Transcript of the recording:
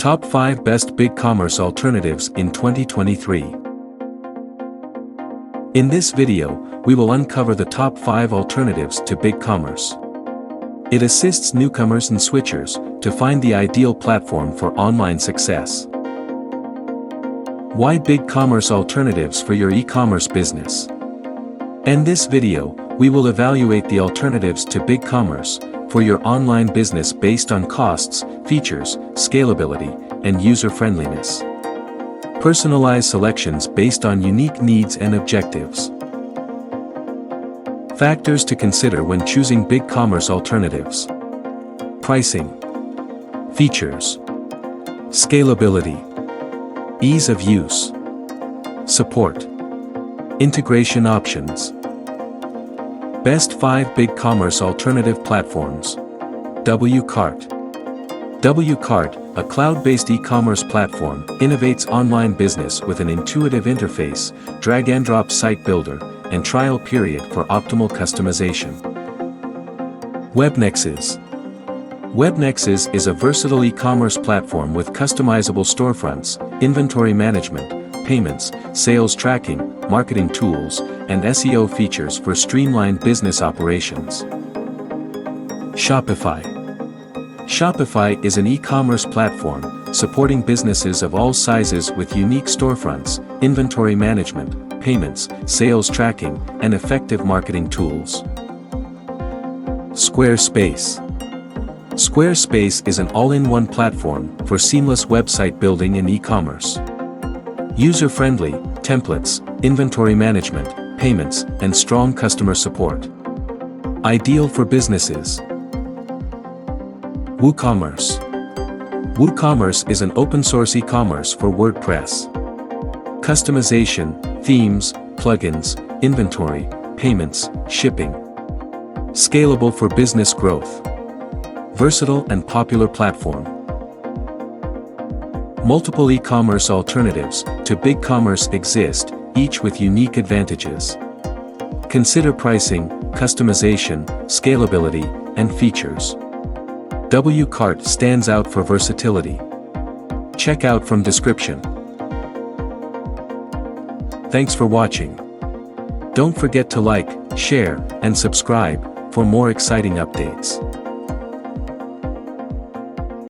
Top 5 Best BigCommerce Alternatives in 2023. In this video, we will uncover the top 5 alternatives to BigCommerce. It assists newcomers and switchers to find the ideal platform for online success. Why BigCommerce alternatives for your e-commerce business? In this video, we will evaluate the alternatives to BigCommerce for your online business based on costs, features, scalability, and user-friendliness. Personalized selections based on unique needs and objectives. Factors to consider when choosing BigCommerce alternatives. Pricing. Features. Scalability. Ease of use. Support. Integration options. Best 5 BigCommerce alternative platforms. Wcart. Wcart, a cloud-based e-commerce platform, innovates online business with an intuitive interface, drag-and-drop site builder, and trial period for optimal customization. Webnexs. Webnexs is a versatile e-commerce platform with customizable storefronts, inventory management, payments, sales tracking, marketing tools, and SEO features for streamlined business operations. Shopify. Shopify is an e-commerce platform supporting businesses of all sizes with unique storefronts, inventory management, payments, sales tracking, and effective marketing tools. Squarespace. Squarespace is an all-in-one platform for seamless website building and e-commerce. User-friendly, templates, inventory management, payments, and strong customer support. Ideal for businesses. WooCommerce. WooCommerce is an open-source e-commerce for WordPress. Customization, themes, plugins, inventory, payments, shipping. Scalable for business growth. Versatile and popular platform. Multiple e-commerce alternatives to BigCommerce exist, each with unique advantages. Consider pricing, customization, scalability, and features. Wcart stands out for versatility. Check out from description. Thanks for watching. Don't forget to like, share, and subscribe for more exciting updates.